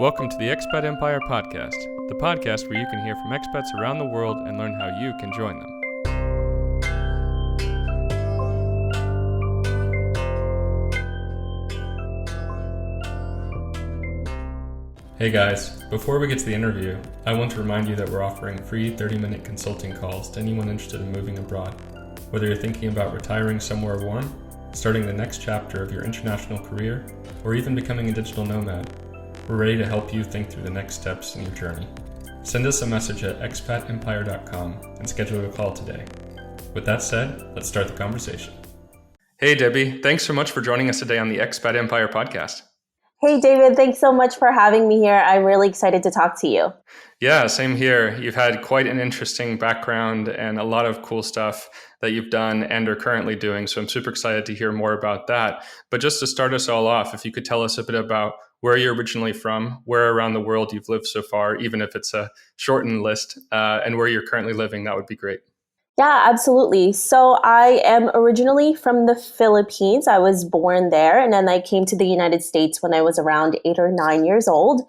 Welcome to the Expat Empire Podcast, the podcast where you can hear from expats around the world and learn how you can join them. Hey guys, before we get to the interview, I want to remind you that we're offering free 30-minute consulting calls to anyone interested in moving abroad. Whether you're thinking about retiring somewhere warm, starting the next chapter of your international career, or even becoming a digital nomad, we're ready to help you think through the next steps in your journey. Send us a message at expatempire.com and schedule a call today. With that said, let's start the conversation. Hey Debbie, thanks so much for joining us today on the Expat Empire Podcast. Hey David, thanks so much for having me here. I'm really excited to talk to you. Yeah, same here. You've had quite an interesting background and a lot of cool stuff that you've done and are currently doing. So I'm super excited to hear more about that. But just to start us all off, if you could tell us a bit about where you're originally from, where around the world you've lived so far, even if it's a shortened list, and where you're currently living, that would be great. Yeah, absolutely. So I am originally from the Philippines. I was born there, and then I came to the United States when I was around 8 or 9 years old.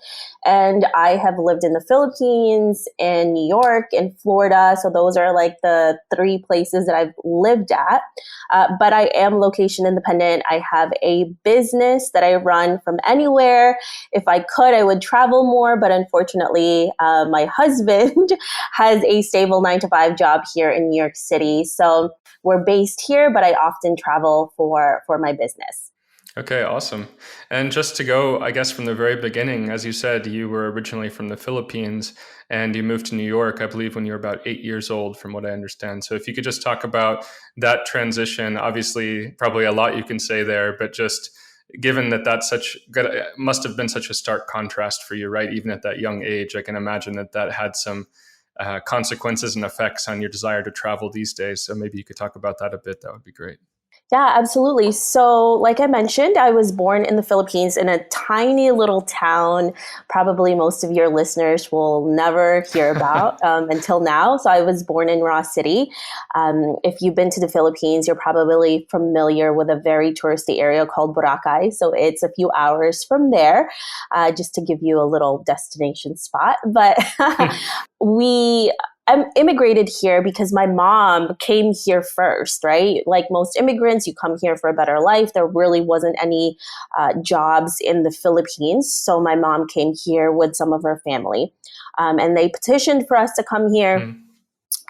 And I have lived in the Philippines, in New York, in Florida. So those are like the three places that I've lived at. But I am location independent. I have a business that I run from anywhere. If I could, I would travel more. But unfortunately, my husband has a stable 9-to-5 job here in New York City. So we're based here, but I often travel for my business. Okay, awesome. And just to go, I guess, from the very beginning, as you said, you were originally from the Philippines and you moved to New York, I believe, when you were about 8 years old, from what I understand. So if you could just talk about that transition, obviously, probably a lot you can say there, but just given that must have been such a stark contrast for you, right? Even at that young age, I can imagine that had some consequences and effects on your desire to travel these days. So maybe you could talk about that a bit. That would be great. Yeah, absolutely. So like I mentioned, I was born in the Philippines in a tiny little town, probably most of your listeners will never hear about until now. So I was born in Ross City. If you've been to the Philippines, you're probably familiar with a very touristy area called Boracay. So it's a few hours from there, just to give you a little destination spot. But I'm immigrated here because my mom came here first, right? Like most immigrants, you come here for a better life. There really wasn't any jobs in the Philippines. So my mom came here with some of her family. And they petitioned for us to come here. Mm.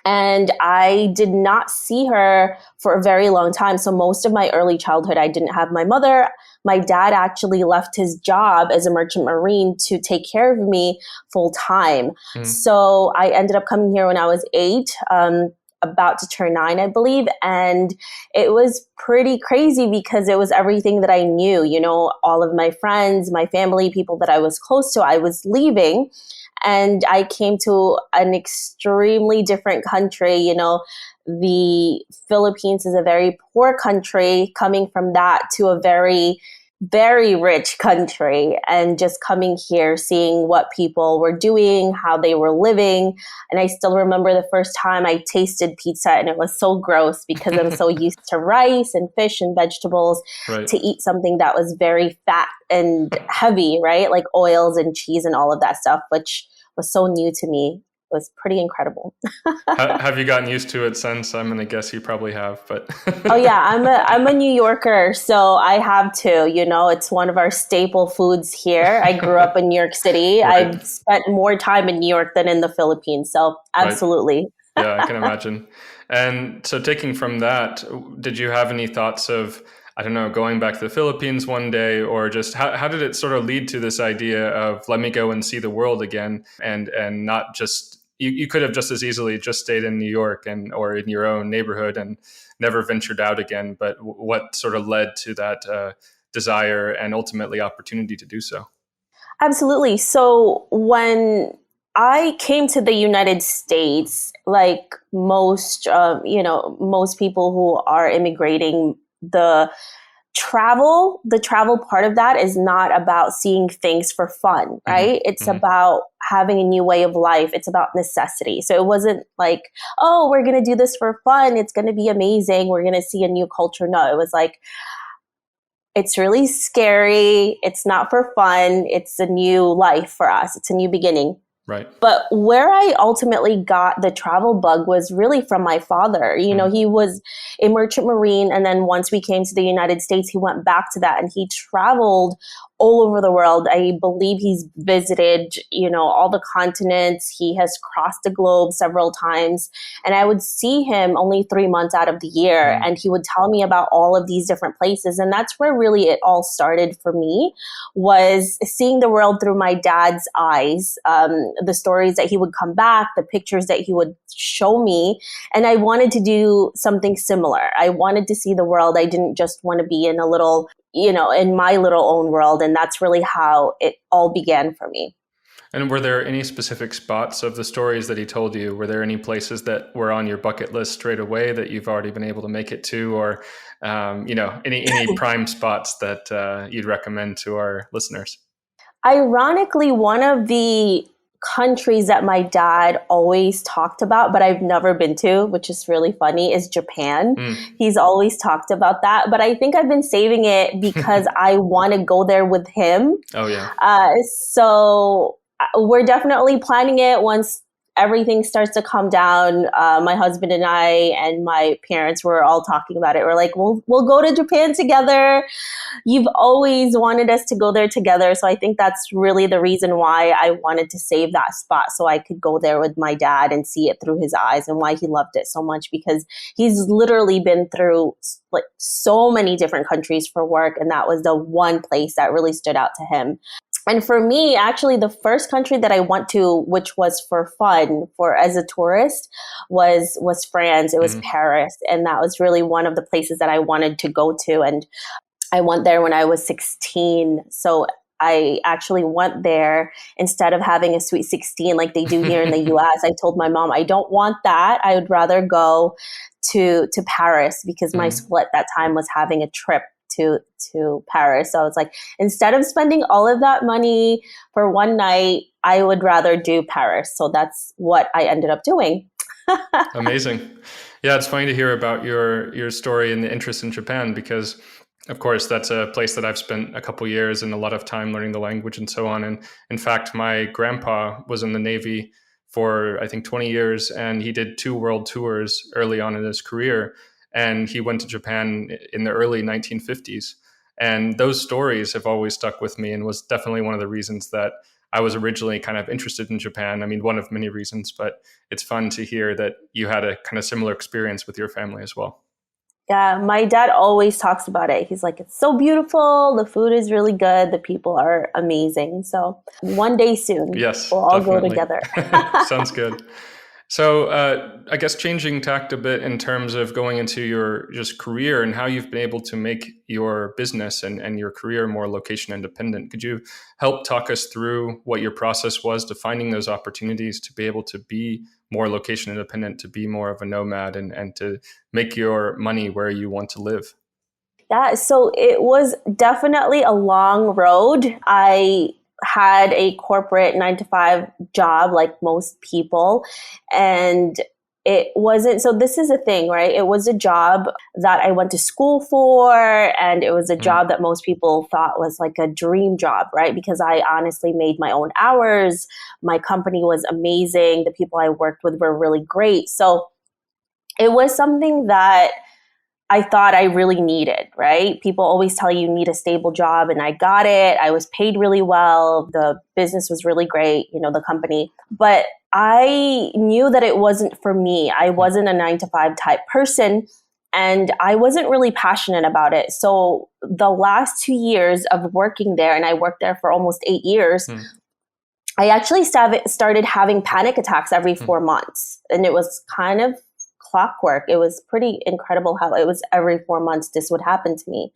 And I did not see her for a very long time. So most of my early childhood, I didn't have my mother. My dad actually left his job as a merchant marine to take care of me full time. Mm. So I ended up coming here when I was 8, about to turn 9, I believe. And it was pretty crazy because it was everything that I knew, you know, all of my friends, my family, people that I was close to, I was leaving. And I came to an extremely different country. You know, the Philippines is a very poor country. Coming from that to a very, very rich country, and just coming here, seeing what people were doing, how they were living. And I still remember the first time I tasted pizza, and it was so gross because I'm so used to rice and fish and vegetables, right, to eat something that was very fat and heavy, right? Like oils and cheese and all of that stuff, which was so new to me. It was pretty incredible. Have you gotten used to it since? I'm going to guess you probably have, but. Oh yeah, I'm a New Yorker, so I have to, you know, it's one of our staple foods here. I grew up in New York City. Right. I've spent more time in New York than in the Philippines. So absolutely. Right. Yeah, I can imagine. And so taking from that, did you have any thoughts of, I don't know, going back to the Philippines one day, or just how did it sort of lead to this idea of let me go and see the world again, and not just, you could have just as easily just stayed in New York or in your own neighborhood and never ventured out again. But what sort of led to that desire and ultimately opportunity to do so? Absolutely. So when I came to the United States, like most, most people who are immigrating, the travel part of that is not about seeing things for fun, right? Mm-hmm. It's about having a new way of life. It's about necessity. So it wasn't like, oh, we're going to do this for fun. It's going to be amazing. We're going to see a new culture. No, it was like, It's really scary. It's not for fun. It's a new life for us. It's a new beginning. Right. But where I ultimately got the travel bug was really from my father. You know, he was a merchant marine. And then once we came to the United States, he went back to that and he traveled all over the world. I believe he's visited, you know, all the continents. He has crossed the globe several times. And I would see him only 3 months out of the year. And he would tell me about all of these different places. And that's where really it all started for me, was seeing the world through my dad's eyes. The stories that he would come back, the pictures that he would show me. And I wanted to do something similar. I wanted to see the world. I didn't just want to be in a little, you know, in my little own world. And that's really how it all began for me. And were there any specific spots of the stories that he told you? Were there any places that were on your bucket list straight away that you've already been able to make it to, or you know, any prime spots that you'd recommend to our listeners? Ironically, one of the countries that my dad always talked about, but I've never been to, which is really funny, is Japan. He's always talked about that, but I think I've been saving it because I want to go there with him. Oh, yeah. So we're definitely planning it once everything starts to come down. My husband and I and my parents were all talking about it. We're like, we'll go to Japan together. You've always wanted us to go there together. So I think that's really the reason why I wanted to save that spot, so I could go there with my dad and see it through his eyes, and why he loved it so much, because he's literally been through like so many different countries for work. And that was the one place that really stood out to him. And for me, actually, the first country that I went to, which was for fun, for as a tourist, was France. It was Paris. And that was really one of the places that I wanted to go to. And I went there when I was 16. So I actually went there instead of having a sweet 16 like they do here in the US. I told my mom, I don't want that. I would rather go to Paris, because my school at that time was having a trip to Paris. So I was like, instead of spending all of that money for one night, I would rather do Paris. So that's what I ended up doing. Amazing. Yeah, it's funny to hear about your story and the interest in Japan, because of course that's a place that I've spent a couple years and a lot of time learning the language and so on. And in fact, my grandpa was in the Navy for I think 20 years, and he did 2 world tours early on in his career. And he went to Japan in the early 1950s. And those stories have always stuck with me, and was definitely one of the reasons that I was originally kind of interested in Japan. I mean, one of many reasons, but it's fun to hear that you had a kind of similar experience with your family as well. Yeah, my dad always talks about it. He's like, it's so beautiful. The food is really good. The people are amazing. So one day soon, yes, we'll all definitely go together. Sounds good. So I guess changing tact a bit in terms of going into your just career and how you've been able to make your business and your career more location independent. Could you help talk us through what your process was to finding those opportunities to be able to be more location independent, to be more of a nomad, and to make your money where you want to live? Yeah, so it was definitely a long road. I had a corporate 9-to-5 job like most people. And it wasn't, so this is a thing, right? It was a job that I went to school for, and it was a job that most people thought was like a dream job, right? Because I honestly made my own hours. My company was amazing. The people I worked with were really great. So it was something that I thought I really needed, right? People always tell you need a stable job, and I got it. I was paid really well. The business was really great, you know, the company. But I knew that it wasn't for me. I wasn't a 9-to-5 type person, and I wasn't really passionate about it. So the last 2 years of working there, and I worked there for almost 8 years, I actually started having panic attacks every 4 months. And it was kind of clockwork. It was pretty incredible how it was every 4 months this would happen to me.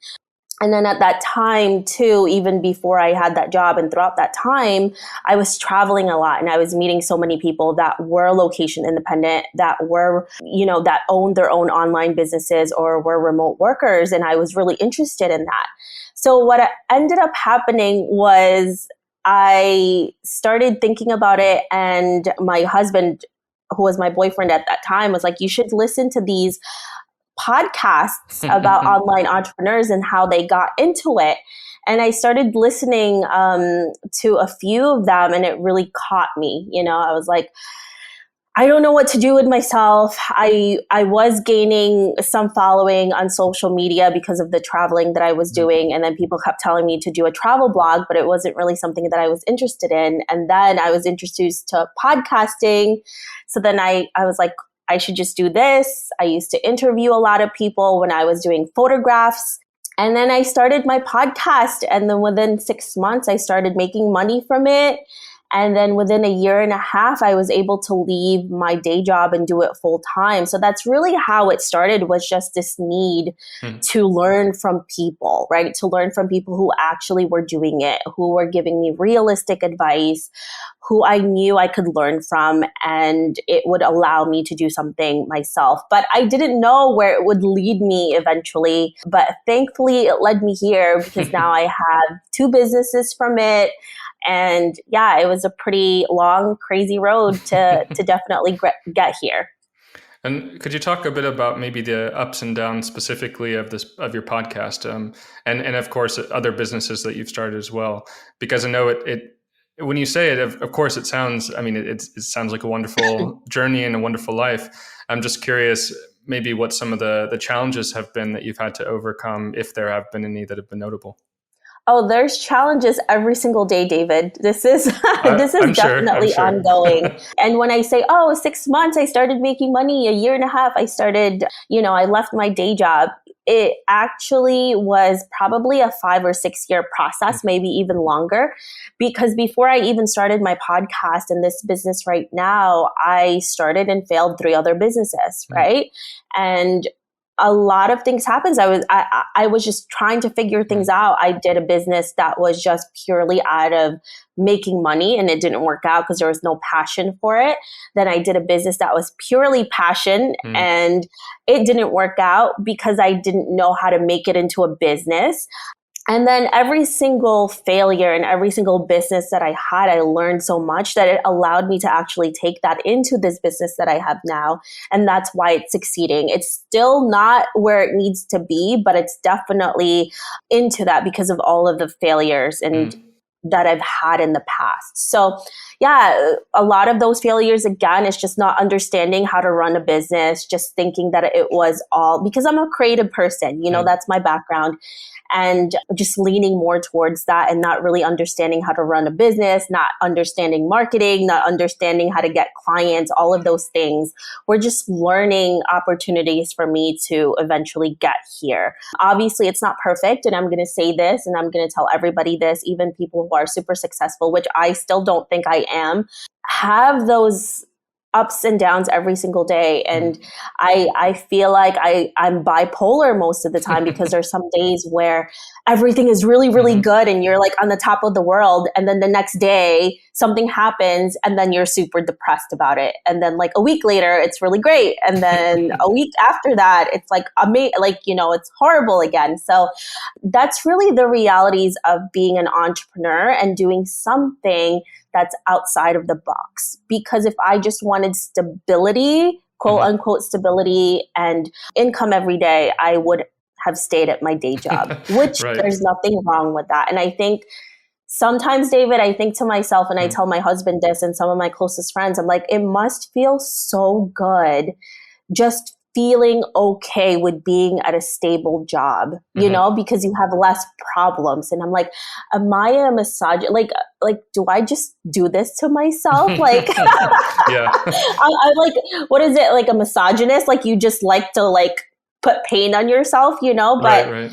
And then at that time too, even before I had that job and throughout that time, I was traveling a lot, and I was meeting so many people that were location independent, that were, you know, that owned their own online businesses or were remote workers. And I was really interested in that. So what ended up happening was I started thinking about it, and my husband, who was my boyfriend at that time, was like, you should listen to these podcasts about online entrepreneurs and how they got into it. And I started listening to a few of them, and it really caught me. I was like, I don't know what to do with myself. I was gaining some following on social media because of the traveling that I was doing. And then people kept telling me to do a travel blog, but it wasn't really something that I was interested in. And then I was introduced to podcasting. So then I was like, I should just do this. I used to interview a lot of people when I was doing photographs. And then I started my podcast. And then within 6 months, I started making money from it. And then within a year and a half, I was able to leave my day job and do it full time. So that's really how it started, was just this need to learn from people, right? To learn from people who actually were doing it, who were giving me realistic advice, who I knew I could learn from, and it would allow me to do something myself. But I didn't know where it would lead me eventually. But thankfully, it led me here because now I have 2 businesses from it. And yeah, it was a pretty long, crazy road to definitely get here. And could you talk a bit about maybe the ups and downs specifically of your podcast, and of course other businesses that you've started as well? Because I know it when you say it, of course it sounds. I mean, it sounds like a wonderful journey and a wonderful life. I'm just curious, maybe what some of the challenges have been that you've had to overcome, if there have been any that have been notable. Oh, there's challenges every single day, David. This is definitely ongoing. And when I say, 6 months, I started making money, a year and a half, I started, I left my day job. It actually was probably a 5 or 6 year process, maybe even longer, because before I even started my podcast and this business right now, I started and failed 3 other businesses, right? And a lot of things happens. I was just trying to figure things out. I did a business that was just purely out of making money, and it didn't work out because there was no passion for it. Then I did a business that was purely passion, and it didn't work out because I didn't know how to make it into a business. And then every single failure and every single business that I had, I learned so much that it allowed me to actually take that into this business that I have now. And that's why it's succeeding. It's still not where it needs to be, but it's definitely into that because of all of the failures and that I've had in the past. So yeah, a lot of those failures, again, is just not understanding how to run a business, just thinking that it was all because I'm a creative person, that's my background. And just leaning more towards that and not really understanding how to run a business, not understanding marketing, not understanding how to get clients, all of those things were just learning opportunities for me to eventually get here. Obviously, it's not perfect. And I'm going to say this and I'm going to tell everybody this, even people who are super successful, which I still don't think I am, have those ups and downs every single day. And I feel like I'm bipolar most of the time because there's some days where everything is really, really good and you're like on the top of the world. And then the next day something happens and then you're super depressed about it. And then like a week later, it's really great. And then a week after that, it's like amazing, it's horrible again. So that's really the realities of being an entrepreneur and doing something that's outside of the box. Because if I just wanted stability, quote unquote stability and income every day, I would have stayed at my day job, which there's nothing wrong with that. And I think sometimes, David, I think to myself, and I tell my husband this and some of my closest friends, I'm like, it must feel so good just feeling okay with being at a stable job, because you have less problems. And I'm like, am I a misogynist? Like, do I just do this to myself? Like, yeah. I'm like, what is it? Like a misogynist? Like you just like to put pain on yourself, but right.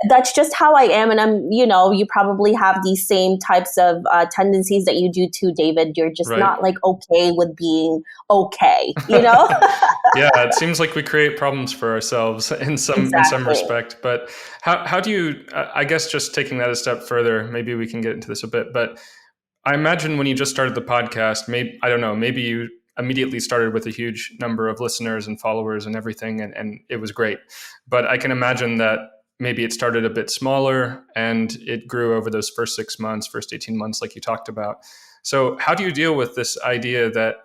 That's just how I am. And I'm, you probably have these same types of tendencies that you do too, David. You're just not okay with being okay, Yeah, it seems like we create problems for ourselves in some respect. But how do you, I guess just taking that a step further, maybe we can get into this a bit, but I imagine when you just started the podcast, maybe you immediately started with a huge number of listeners and followers and everything, and it was great. But I can imagine that maybe it started a bit smaller and it grew over those first 18 months, like you talked about. So how do you deal with this idea that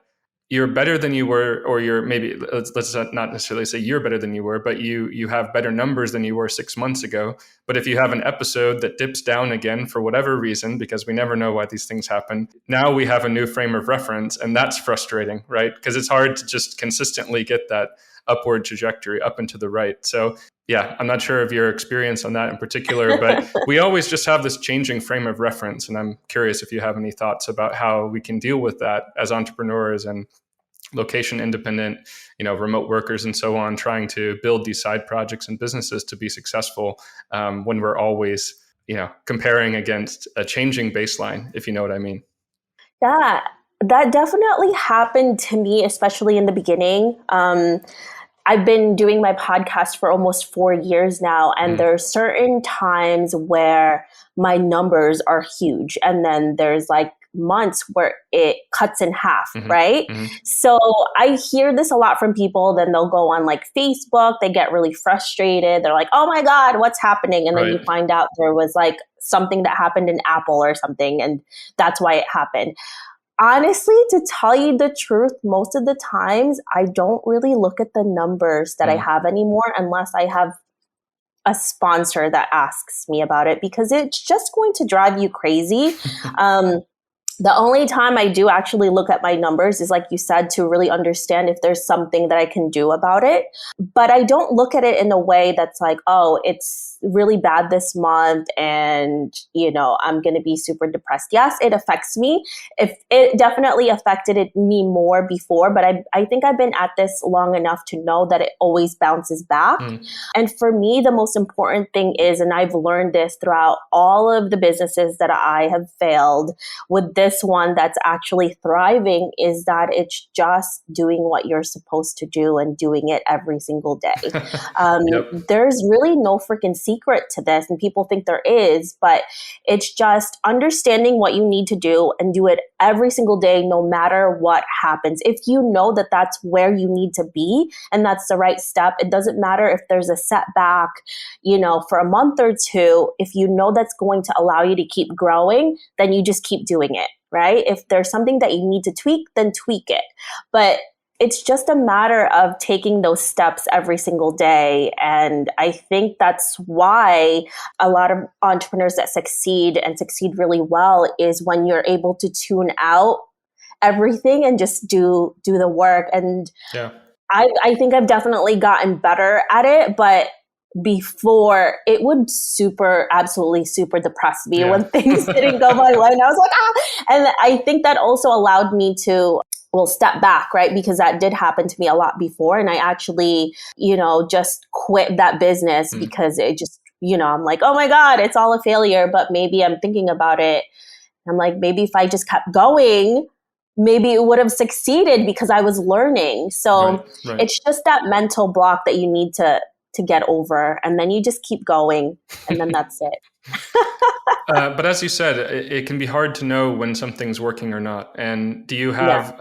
you're better than you were, or you're maybe, let's not necessarily say you're better than you were, but you have better numbers than you were 6 months ago. But if you have an episode that dips down again for whatever reason, because we never know why these things happen, now we have a new frame of reference, and that's frustrating, right? Because it's hard to just consistently get that upward trajectory up and to the right. So yeah, I'm not sure of your experience on that in particular, but we always just have this changing frame of reference. And I'm curious if you have any thoughts about how we can deal with that as entrepreneurs and location independent, remote workers and so on, trying to build these side projects and businesses to be successful when we're always, comparing against a changing baseline, if you know what I mean. Yeah, that definitely happened to me, especially in the beginning. I've been doing my podcast for almost 4 years now, and there are certain times where my numbers are huge, and then there's like months where it cuts in half, right? So I hear this a lot from people. Then they'll go on like Facebook, they get really frustrated. They're like, oh my God, what's happening? And then you find out there was like something that happened in Apple or something, and that's why it happened. Honestly, to tell you the truth, most of the times I don't really look at the numbers that I have anymore unless I have a sponsor that asks me about it, because it's just going to drive you crazy. The only time I do actually look at my numbers is, like you said, to really understand if there's something that I can do about it. But I don't look at it in a way that's like, oh, it's really bad this month and, I'm going to be super depressed. Yes, it affects me. If it definitely affected me more before, but I think I've been at this long enough to know that it always bounces back. And for me, the most important thing is, and I've learned this throughout all of the businesses that I have failed, with this one that's actually thriving, is that it's just doing what you're supposed to do and doing it every single day. There's really no freaking secret to this, and people think there is, but it's just understanding what you need to do and do it every single day, no matter what happens. If you know that that's where you need to be and that's the right step, it doesn't matter if there's a setback, for a month or two. If you know that's going to allow you to keep growing, then you just keep doing it. Right? If there's something that you need to tweak, then tweak it. But it's just a matter of taking those steps every single day. And I think that's why a lot of entrepreneurs that succeed and succeed really well is when you're able to tune out everything and just do the work. And I think I've definitely gotten better at it, but before, it would absolutely super depress me when things didn't go my way. And I was like, And I think that also allowed me to, step back, right? Because that did happen to me a lot before. And I actually, just quit that business because it just, I'm like, oh my God, it's all a failure. But maybe I'm thinking about it. I'm like, maybe if I just kept going, maybe it would have succeeded because I was learning. So it's just that mental block that you need to get over, and then you just keep going, and then that's it. But as you said, it can be hard to know when something's working or not. And do you have,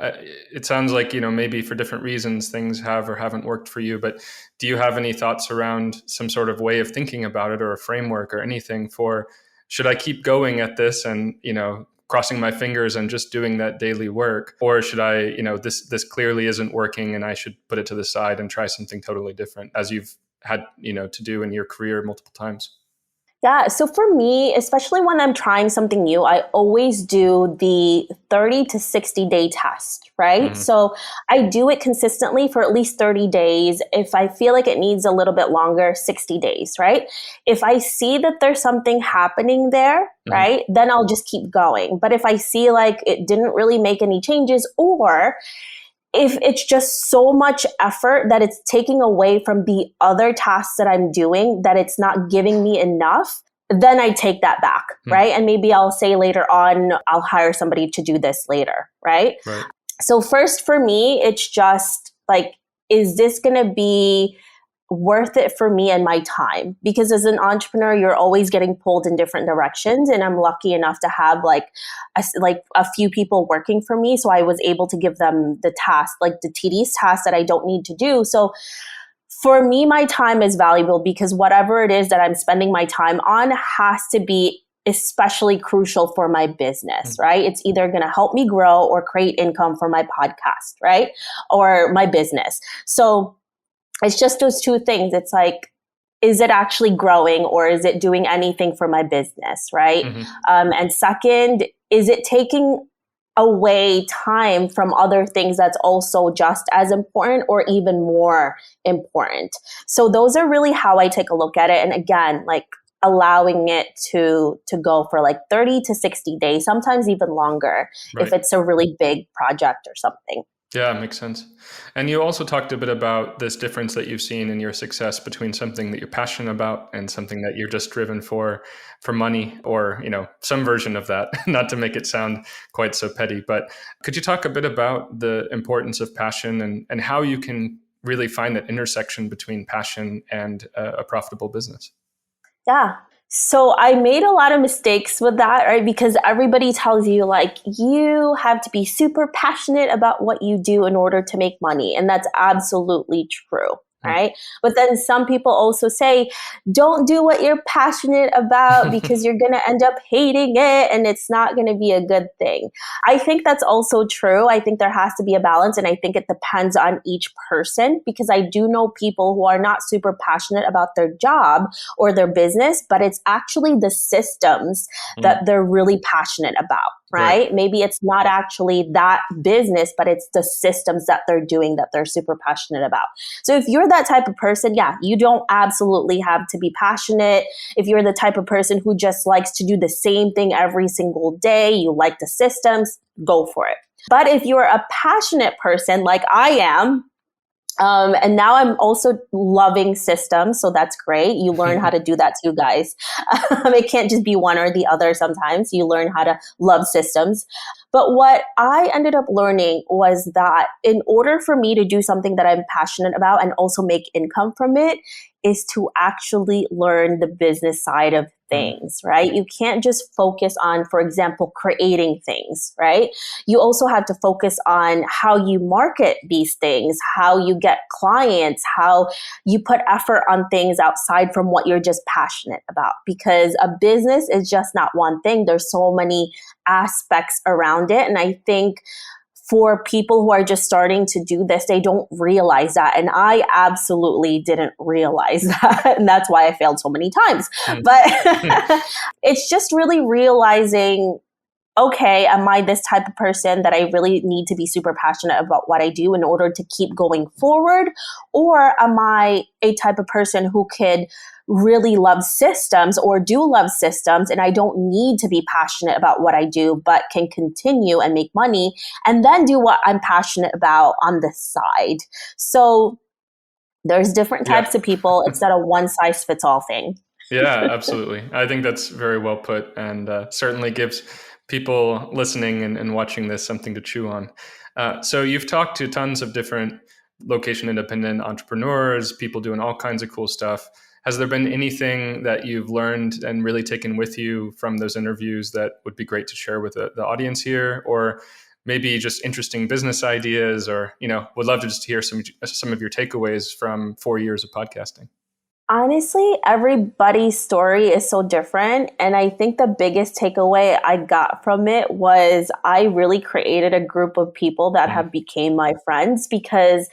it sounds like, maybe for different reasons things have or haven't worked for you, but do you have any thoughts around some sort of way of thinking about it, or a framework or anything for, should I keep going at this and, crossing my fingers and just doing that daily work? Or should I, this clearly isn't working and I should put it to the side and try something totally different, as you've had, to do in your career multiple times? Yeah. So for me, especially when I'm trying something new, I always do the 30 to 60 day test, right? So I do it consistently for at least 30 days. If I feel like it needs a little bit longer, 60 days, right? If I see that there's something happening there, right, then I'll just keep going. But if I see like it didn't really make any changes, or if it's just so much effort that it's taking away from the other tasks that I'm doing, that it's not giving me enough, then I take that back, right? And maybe I'll say later on, I'll hire somebody to do this later, right? So first for me, it's just like, is this going to be worth it for me and my time? Because as an entrepreneur, you're always getting pulled in different directions. And I'm lucky enough to have like a few people working for me. So I was able to give them the task, like the tedious tasks that I don't need to do. So for me, my time is valuable, because whatever it is that I'm spending my time on has to be especially crucial for my business, right? It's either going to help me grow or create income for my podcast, right? Or my business. So it's just those two things. It's like, is it actually growing or is it doing anything for my business, right? And second, is it taking away time from other things that's also just as important or even more important? So those are really how I take a look at it. And again, like allowing it to go for like 30 to 60 days, sometimes even longer, if it's a really big project or something. Yeah, makes sense. And you also talked a bit about this difference that you've seen in your success between something that you're passionate about and something that you're just driven for money, or, you know, some version of that, not to make it sound quite so petty. But could you talk a bit about the importance of passion and how you can really find that intersection between passion and a profitable business? Yeah. So I made a lot of mistakes with that, right? Because everybody tells you like you have to be super passionate about what you do in order to make money. And that's absolutely true. Right. But then some people also say, don't do what you're passionate about because you're going to end up hating it and it's not going to be a good thing. I think that's also true. I think there has to be a balance, and I think it depends on each person, because I do know people who are not super passionate about their job or their business, but it's actually the systems that they're really passionate about. Right? Maybe it's not actually that business, but it's the systems that they're doing that they're super passionate about. So if you're that type of person, yeah, you don't absolutely have to be passionate. If you're the type of person who just likes to do the same thing every single day, you like the systems, go for it. But if you're a passionate person like I am, and now I'm also loving systems. So that's great. You learn how to do that too, guys. It can't just be one or the other. Sometimes you learn how to love systems. But what I ended up learning was that in order for me to do something that I'm passionate about and also make income from it, is to actually learn the business side of things, right? You can't just focus on, for example, creating things, right? You also have to focus on how you market these things, how you get clients, how you put effort on things outside from what you're just passionate about. Because a business is just not one thing. There's so many aspects around it. And I think for people who are just starting to do this, they don't realize that. And I absolutely didn't realize that. And that's why I failed so many times. But it's just really realizing, okay, am I this type of person that I really need to be super passionate about what I do in order to keep going forward? Or am I a type of person who could really love systems or do love systems, and I don't need to be passionate about what I do, but can continue and make money and then do what I'm passionate about on the side? So there's different types of people. It's not a one size fits all thing. Yeah, absolutely. I think that's very well put, and certainly gives people listening and watching this something to chew on. So you've talked to tons of different location independent entrepreneurs, people doing all kinds of cool stuff. Has there been anything that you've learned and really taken with you from those interviews that would be great to share with the audience here? Or maybe just interesting business ideas, or, you know, would love to just hear some of your takeaways from 4 years of podcasting. Honestly, everybody's story is so different. And I think the biggest takeaway I got from it was I really created a group of people that have become my friends, because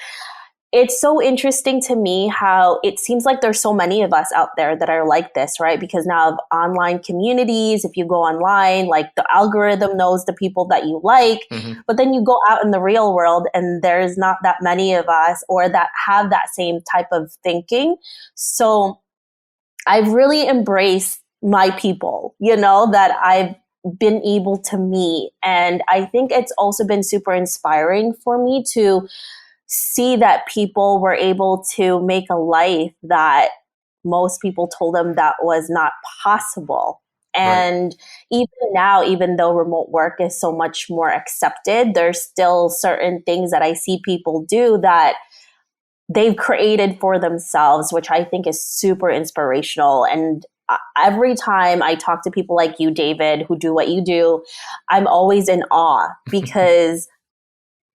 it's so interesting to me how it seems like there's so many of us out there that are like this, right? Because now of online communities, if you go online, like the algorithm knows the people that you like, but then you go out in the real world and there's not that many of us or that have that same type of thinking. So I've really embraced my people, you know, that I've been able to meet. And I think it's also been super inspiring for me to see that people were able to make a life that most people told them that was not possible. And even now, even though remote work is so much more accepted, there's still certain things that I see people do that they've created for themselves, which I think is super inspirational. And every time I talk to people like you, David, who do what you do, I'm always in awe, because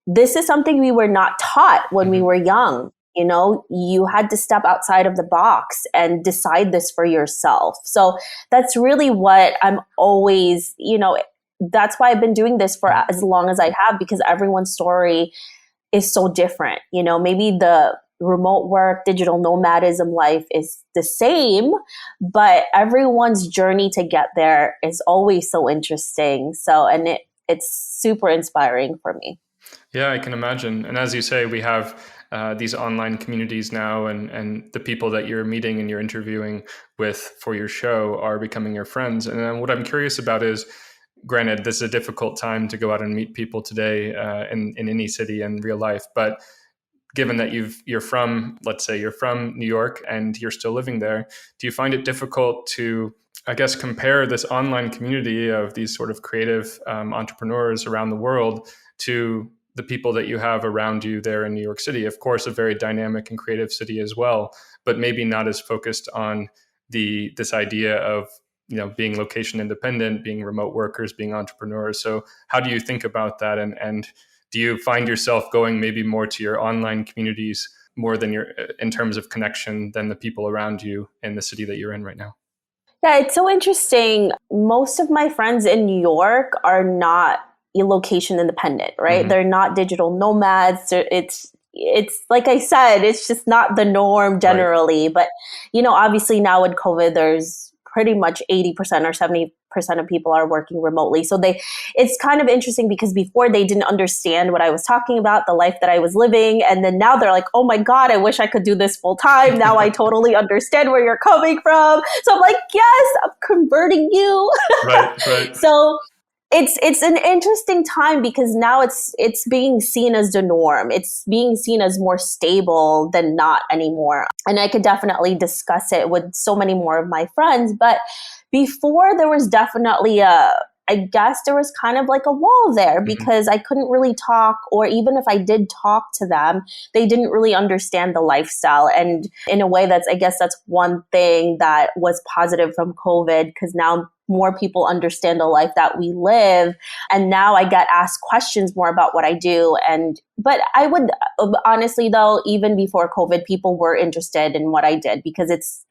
this is something we were not taught when we were young. You know, you had to step outside of the box and decide this for yourself. So that's really what I'm always, that's why I've been doing this for as long as I have, because everyone's story is so different. Maybe the remote work, digital nomadism life is the same, but everyone's journey to get there is always so interesting. So, and it's super inspiring for me. Yeah, I can imagine. And as you say, we have these online communities now, and the people that you're meeting and you're interviewing with for your show are becoming your friends. And then what I'm curious about is, granted, this is a difficult time to go out and meet people today in any city in real life, but given that you're from, let's say you're from New York and you're still living there, do you find it difficult to, I guess, compare this online community of these sort of creative entrepreneurs around the world to the people that you have around you there in New York City? Of course, a very dynamic and creative city as well, but maybe not as focused on this idea of being location independent, being remote workers, being entrepreneurs. So how do you think about that? And do you find yourself going maybe more to your online communities more than in terms of connection than the people around you in the city that you're in right now? Yeah, it's so interesting. Most of my friends in New York are not location independent, right? Mm-hmm. They're not digital nomads. It's like I said, it's just not the norm generally. Right. But, obviously now with COVID, there's pretty much 80% or 70% of people are working remotely. So it's kind of interesting because before they didn't understand what I was talking about, the life that I was living. And then now they're like, oh my God, I wish I could do this full time. Now I totally understand where you're coming from. So I'm like, yes, I'm converting you. Right. So it's an interesting time because now it's being seen as the norm. It's being seen as more stable than not anymore. And I could definitely discuss it with so many more of my friends. But before, there was definitely I guess there was kind of like a wall there because I couldn't really talk, or even if I did talk to them, they didn't really understand the lifestyle. And in a way, I guess that's one thing that was positive from COVID, because now more people understand the life that we live. And now I get asked questions more about what I do. But I would honestly, though, even before COVID, people were interested in what I did because it's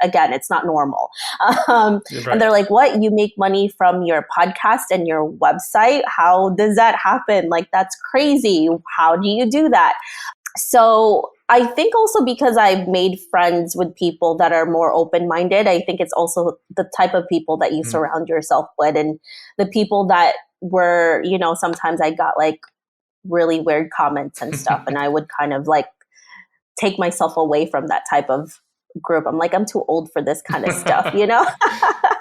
not normal. Right. And they're like, what? You make money from your podcast and your website? How does that happen? Like, that's crazy. How do you do that? So I think also because I've made friends with people that are more open-minded, I think it's also the type of people that you surround yourself with, and the people that were, sometimes I got like really weird comments and stuff, and I would kind of like take myself away from that type of group. I'm like, I'm too old for this kind of stuff,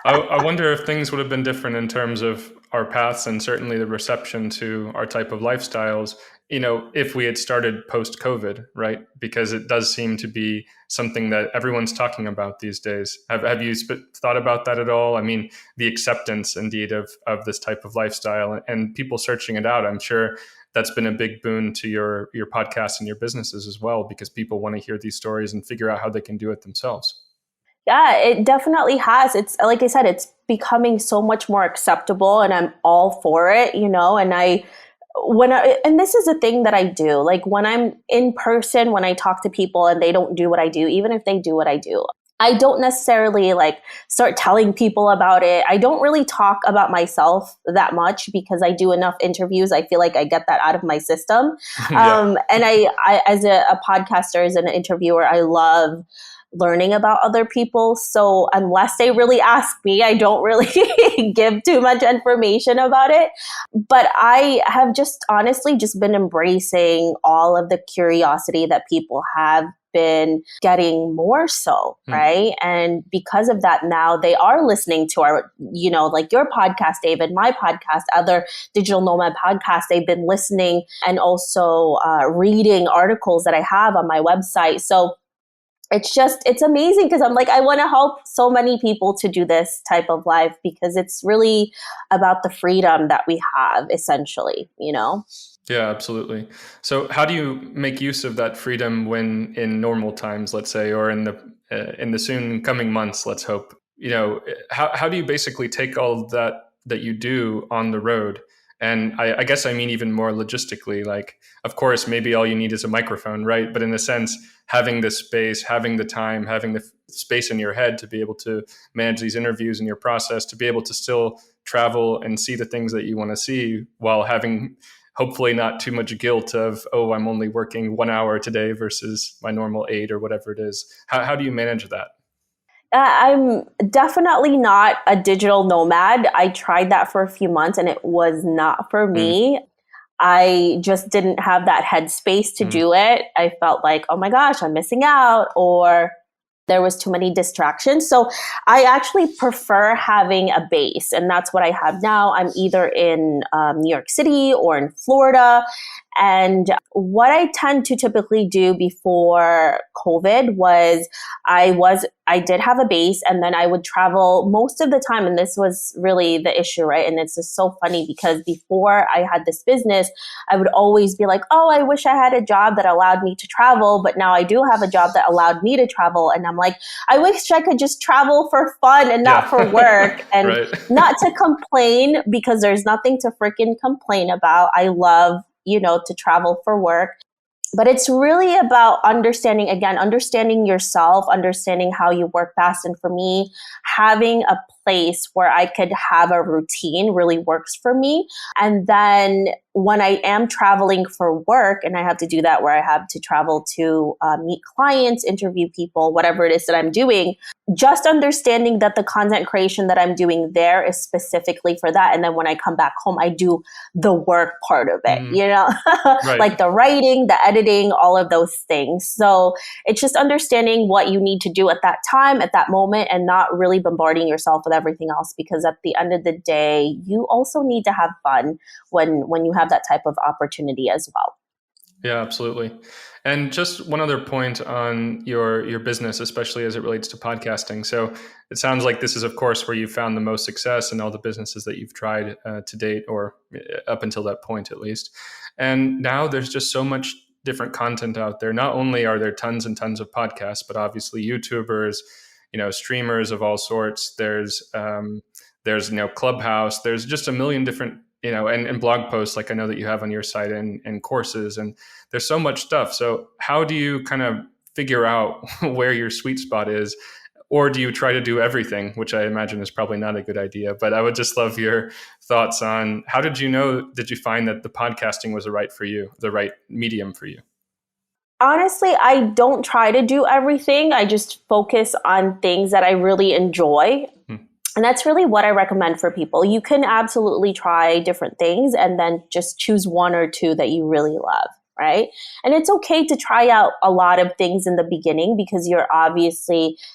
I wonder if things would have been different in terms of our paths and certainly the reception to our type of lifestyles, if we had started post-COVID, right? Because it does seem to be something that everyone's talking about these days. Have you thought about that at all? I mean, the acceptance indeed of this type of lifestyle and people searching it out. I'm sure that's been a big boon to your podcast and your businesses as well, because people want to hear these stories and figure out how they can do it themselves. Yeah, it definitely has. It's like I said, it's becoming so much more acceptable, and I'm all for it, and this is a thing that I do, like when I'm in person, when I talk to people and they don't do what I do, even if they do what I do, I don't necessarily like start telling people about it. I don't really talk about myself that much because I do enough interviews. I feel like I get that out of my system. Yeah. And I as a podcaster, as an interviewer, I love learning about other people. So unless they really ask me, I don't really give too much information about it. But I have just honestly just been embracing all of the curiosity that people have been getting more so, right? And because of that, now they are listening to our, like your podcast, David, my podcast, other digital nomad podcasts. They've been listening and also reading articles that I have on my website. So it's amazing because I'm like, I want to help so many people to do this type of life because it's really about the freedom that we have, essentially, Yeah, absolutely. So how do you make use of that freedom when in normal times, let's say, or in the soon coming months, let's hope, how do you basically take all that you do on the road And I guess I mean even more logistically, like, of course, maybe all you need is a microphone, right? But in a sense, having the space, having the time, having the space in your head to be able to manage these interviews in your process, to be able to still travel and see the things that you want to see while having hopefully not too much guilt of, oh, I'm only working 1 hour today versus my normal 8 or whatever it is. How do you manage that? I'm definitely not a digital nomad. I tried that for a few months and it was not for me. I just didn't have that headspace to do it. I felt like, oh my gosh, I'm missing out, or there was too many distractions. So I actually prefer having a base, and that's what I have now. I'm either in New York City or in Florida. And what I tend to typically do before COVID was I did have a base, and then I would travel most of the time. And this was really the issue, right? And it's just so funny because before I had this business, I would always be like, oh, I wish I had a job that allowed me to travel. But now I do have a job that allowed me to travel. And I'm like, I wish I could just travel for fun and not for work and Right. not to complain, because there's nothing to freaking complain about. I love, to travel for work. But it's really about understanding yourself, understanding how you work best. And for me, having a place where I could have a routine really works for me. And then when I am traveling for work, and I have to do that where I have to travel to meet clients, interview people, whatever it is that I'm doing, just understanding that the content creation that I'm doing there is specifically for that. And then when I come back home, I do the work part of it, Right. like the writing, the editing, all of those things. So it's just understanding what you need to do at that time, at that moment, and not really bombarding yourself with everything else. Because at the end of the day, you also need to have fun when you have that type of opportunity as well. Yeah, absolutely. And just one other point on your business, especially as it relates to podcasting. So it sounds like this is, of course, where you found the most success in all the businesses that you've tried to date, or up until that point, at least. And now there's just so much different content out there. Not only are there tons and tons of podcasts, but obviously YouTubers, streamers of all sorts. There's Clubhouse. There's just a million different and blog posts, like I know that you have on your site, and courses, and there's so much stuff. So how do you kind of figure out where your sweet spot is? Or do you try to do everything, which I imagine is probably not a good idea, but I would just love your thoughts on how did you find that the podcasting was the right medium for you? Honestly, I don't try to do everything. I just focus on things that I really enjoy. And that's really what I recommend for people. You can absolutely try different things and then just choose one or two that you really love, right? And it's okay to try out a lot of things in the beginning because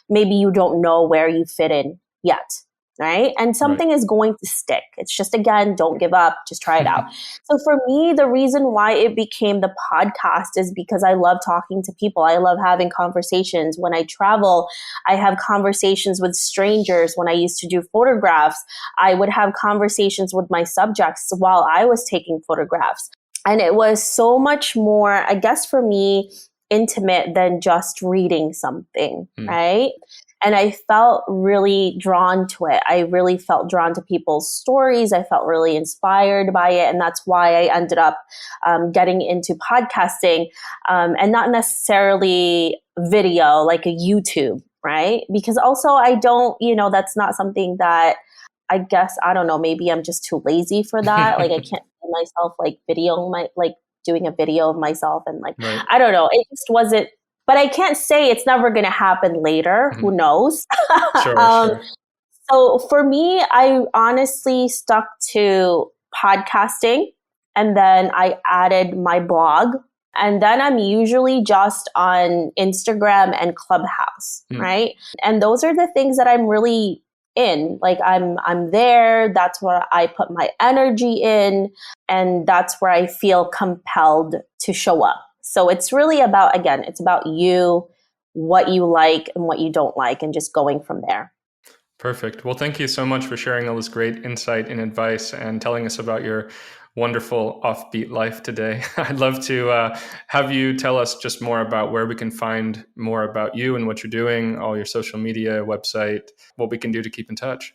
maybe you don't know where you fit in yet, right? And something is going to stick. It's just, again, don't give up, just try it out. So for me, the reason why it became the podcast is because I love talking to people. I love having conversations. When I travel, I have conversations with strangers. When I used to do photographs, I would have conversations with my subjects while I was taking photographs. And it was so much more, I guess for me, intimate than just reading something, right? And I felt really drawn to it. I really felt drawn to people's stories. I felt really inspired by it. And that's why I ended up getting into podcasting and not necessarily video like a YouTube, right? Because also I don't, that's not something that I guess, I don't know, maybe I'm just too lazy for that. Like I can't see myself doing a video of myself and I don't know. It just wasn't. But I can't say it's never going to happen later. Who knows? Sure. So for me, I honestly stuck to podcasting, and then I added my blog. And then I'm usually just on Instagram and Clubhouse, right? And those are the things that I'm really in. Like I'm there. That's where I put my energy in. And that's where I feel compelled to show up. So it's really about, again, it's about you, what you like and what you don't like, and just going from there. Perfect. Well, thank you so much for sharing all this great insight and advice and telling us about your wonderful offbeat life today. I'd love to have you tell us just more about where we can find more about you and what you're doing, all your social media, website, what we can do to keep in touch.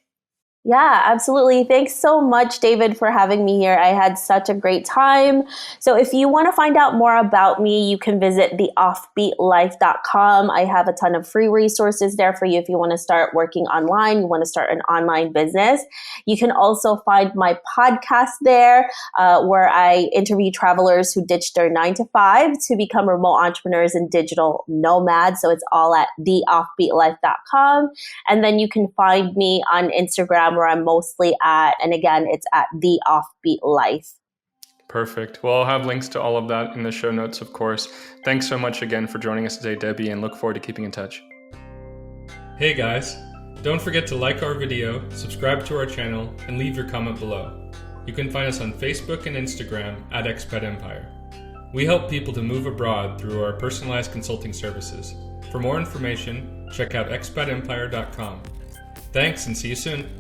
Yeah, absolutely. Thanks so much, David, for having me here. I had such a great time. So if you want to find out more about me, you can visit theoffbeatlife.com. I have a ton of free resources there for you if you want to start working online, you want to start an online business. You can also find my podcast there, where I interview travelers who ditched their 9 to 5 to become remote entrepreneurs and digital nomads. So it's all at theoffbeatlife.com. And then you can find me on Instagram, where I'm mostly at. And again, it's at The Offbeat Life. Perfect. Well, I'll have links to all of that in the show notes, of course. Thanks so much again for joining us today, Debbie, and look forward to keeping in touch. Hey guys, don't forget to like our video, subscribe to our channel, and leave your comment below. You can find us on Facebook and Instagram at Expat Empire. We help people to move abroad through our personalized consulting services. For more information, check out expatempire.com. Thanks and see you soon.